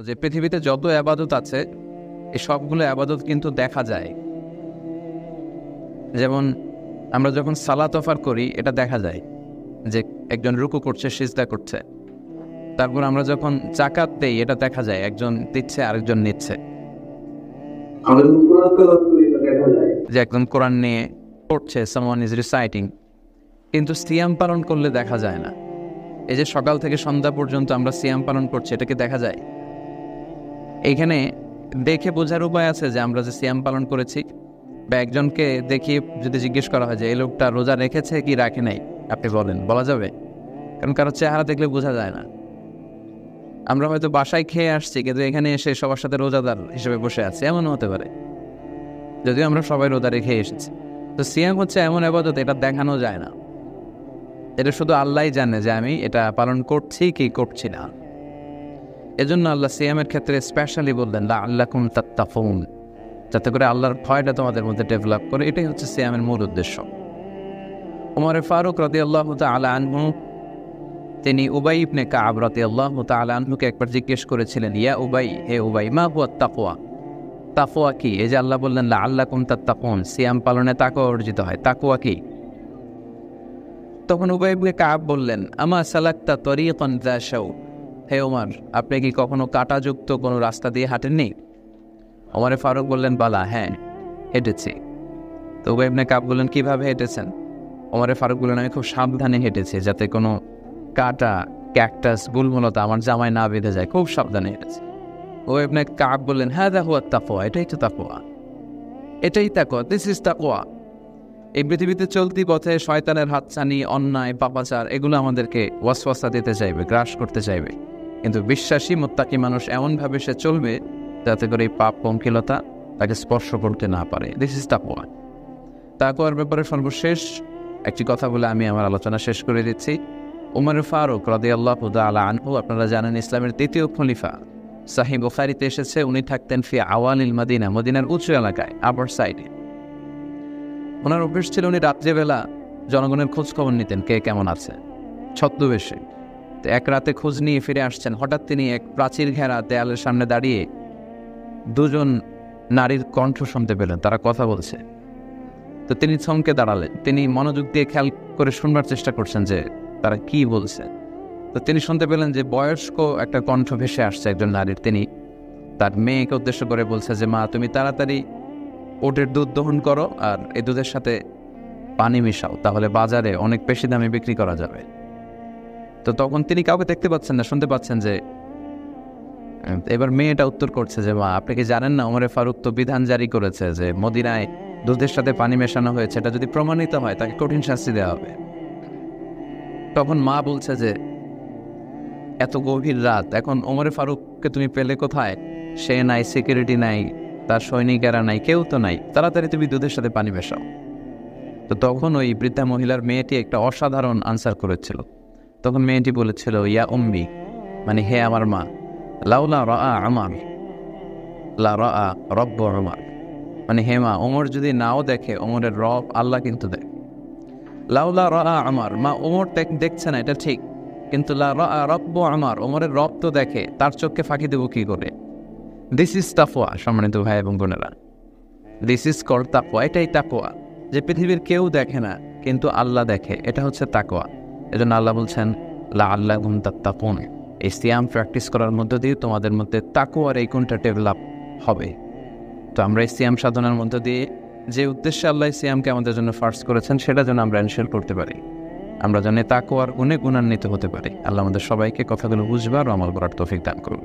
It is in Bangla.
যে পৃথিবীতে যত আবাদত আছে এই সবগুলো আবাদত কিন্তু দেখা যায়। যেমন আমরা যখন সালাত অফার করি এটা দেখা যায় যে একজন রুকু করছে, সিজদা করছে। তারপর আমরা যখন যাকাত দেই এটা দেখা যায় একজন দিচ্ছে আরেকজন নিচ্ছে। যে একজন কোরআন নিয়ে পড়ছে, সামওয়ান ইজ রিসাইটিং। কিন্তু সিয়াম পালন করলে দেখা যায় না। এই যে সকাল থেকে সন্ধ্যা পর্যন্ত আমরা সিয়াম পালন করছি, এটাকে দেখা যায়? এইখানে দেখে বোঝার উপায় আছে যে আমরা যে সিয়াম পালন করেছি, বা একজনকে দেখিয়ে যদি জিজ্ঞেস করা হয় যে এই লোকটা রোজা রেখেছে কি রাখে নাই, আপনি বলেন, বলা যাবে? কারণ কারো চেহারা দেখলে বোঝা যায় না। আমরা হয়তো বাসায় খেয়ে আসছি, কিন্তু এখানে এসে সবার সাথে রোজাদার হিসেবে বসে আছি, এমনও হতে পারে, যদিও আমরা সবাই রোজা রেখে এসেছি। তো সিয়াম হচ্ছে এমন ইবাদত, এটা দেখানো যায় না। এটা শুধু আল্লাহই জানে যে আমি এটা পালন করছি কি করছি না। এজন্য আল্লাহ সিয়ামের ক্ষেত্রে স্পেশালি বললেন লাআল্লাকুম তাত্তাকুন, যাতে করে আল্লাহর ভয়টা তোমাদের মধ্যে ডেভেলপ করে। এটাই হচ্ছে সিয়ামের মূল উদ্দেশ্য। ওমর ফারুক রাদিয়াল্লাহু তাআলা আনহু, তিনি উবাই ইবনে কাব রাদিয়াল্লাহু তাআলা আনহুকে একবার জিজ্ঞেস করেছিলেন, ইয়া উবাই, হে উবাই, মা হুয়া তাকওয়া, তাকওয়া কি? এই যে আল্লাহ বললেন লাআল্লাকুম তাত্তাকুন, সিয়াম পালনে তাকওয়া অর্জিত হয়, তাকওয়া কি? তখন উবাই ইবনে কাব বললেন, আমা সালাকতা তরিকান যা শাও, হে ওমর, আপনি কি কখনো কাঁটাযুক্ত কোনো রাস্তা দিয়ে হাঁটেননি? ওমর ফারুক বললেন, বালা, হ্যাঁ হেঁটেছি। তো উবাই ইবনে কাব বললেন, কিভাবে হেঁটেছেন? ওমর ফারুক বললেন, আমি খুব সাবধানে হেঁটেছি, যাতে কোনো কাঁটা, ক্যাকটাস, গুলমলতা আমার জামায় না বেঁধে যায়, খুব সাবধানে হেঁটেছি। উবাই ইবনে কাব বললেন, হাযা হুয়া তাকওয়া, এটাই তো তাকওয়া, এটাই তাকওয়া, দিস ইজ তাকওয়া। এই পৃথিবীতে চলতি পথে শয়তানের হাতছানি, অন্যায়, পাপাচার, এগুলো আমাদেরকে ওয়াসওয়াসা দিতে চাইবে, গ্রাস করতে চাইবে। কিন্তু বিশ্বাসী মুত্তাকি মানুষ এমনভাবে সে চলবে যাতে করে এই পাপ পঙ্কিলতা তাকে স্পর্শ করতে না পারে। দিস ইজ তাকওয়া। তাকওয়ার ব্যাপারে সর্বশেষ একটি কথা বলে আমি আমার আলোচনা শেষ করে দিচ্ছি। উমর ফারুক রাদিয়াল্লাহু তাআলা আনহু, আপনারা জানেন, ইসলামের দ্বিতীয় খলিফা। সহিহ বুখারীতে এসেছে উনি থাকতেন ফি আওয়ালিল মদিনা, মদিনার উঁচু এলাকায়, আপার সাইডে। ওনার অভ্যেস ছিল উনি রাত্রেবেলা জনগণের খোঁজ খবর নিতেন, কে কেমন আছে, ছদ্মবেশে। তো এক রাতে খোঁজ নিয়ে ফিরে আসছেন, হঠাৎ তিনি এক প্রাচীর ঘেরা দেয়ালের সামনে দাঁড়িয়ে দুজন নারীর কণ্ঠ শুনতে পেলেন, তারা কথা বলছে। তো তিনি থমকে দাঁড়ালেন, তিনি মনোযোগ দিয়ে খেয়াল করে শুনবার চেষ্টা করছেন যে তারা কি বলছে। তো তিনি শুনতে পেলেন যে বয়স্ক একটা কণ্ঠ ভেসে আসছে একজন নারীর। তিনি তার মেয়েকে উদ্দেশ্য করে বলছে যে, মা, তুমি তাড়াতাড়ি ওটের দুধ দহন করো আর এই দুধের সাথে পানি মিশাও, তাহলে বাজারে অনেক বেশি দামে বিক্রি করা যাবে। তো তখন তিনি কাউকে দেখতে পাচ্ছেন না, শুনতে পাচ্ছেন যে এবার মেয়েটা উত্তর করছে যে, মা, আপনি কি জানেন না ওমর ফারুক তো বিধান জারি করেছে যে মদিনায় দুধের সাথে পানি মেশানো হয়েছে, এটা যদি প্রমাণিত হয় তাকে কঠিন শাস্তি দেওয়া হবে। তখন মা বলছে যে, এত গভীর রাত, এখন ওমর ফারুককে তুমি পেলে কোথায়? সে নাই, সিকিউরিটি নাই, তার সৈনিকেরা নাই, কেউ তো নাই, তাড়াতাড়ি তুমি দুধের সাথে পানি মেশাও। তো তখন ওই বৃদ্ধা মহিলার মেয়েটি একটা অসাধারণ আনসার করেছিল। তখন মেয়েটি বলেছিল, ইয়া উম্মি, মানে হে আমার মা, লাউলা রাআ আমার লা রাআ রব্বু উমর, মানে হে মা, ওমর যদি নাও দেখে, ওমরের রব আল্লাহ কিন্তু দেখে। লাউলা রাআ আমার, মা, ওমর দেখছে না এটা ঠিক, কিন্তু লা রাআ রব্বু উমর, ওমরের রব তো দেখে, তার চোখকে ফাঁকি দেব কি করে? দিস ইজ তাকওয়া। সম্মানিত ভাই এবং বোনেরা, দিস ইজ কল্ড তাকওয়া, এটাই তাকওয়া, যে পৃথিবীর কেউ দেখে না কিন্তু আল্লাহ দেখে, এটা হচ্ছে তাকওয়া। এজন্য আল্লাহ বলছেন লাআল্লাকুম তাত্তাকুন, এই সিয়াম প্র্যাকটিস করার মধ্য দিয়ে তোমাদের মধ্যে তাকওয়ার এই গুণটা ডেভেলপ হবে। তো আমরা এই সিয়াম সাধনার মধ্য দিয়ে যে উদ্দেশ্যে আল্লাহ সিয়ামকে আমাদের জন্য ফার্স্ট করেছেন সেটা যেন আমরা এনশিওর করতে পারি, আমরা যেন তাকওয়ার গুণে গুণান্বিত হতে পারি। আল্লাহ আমাদের সবাইকে কথাগুলো বুঝবার ও আমল করার তৌফিক দান করুন।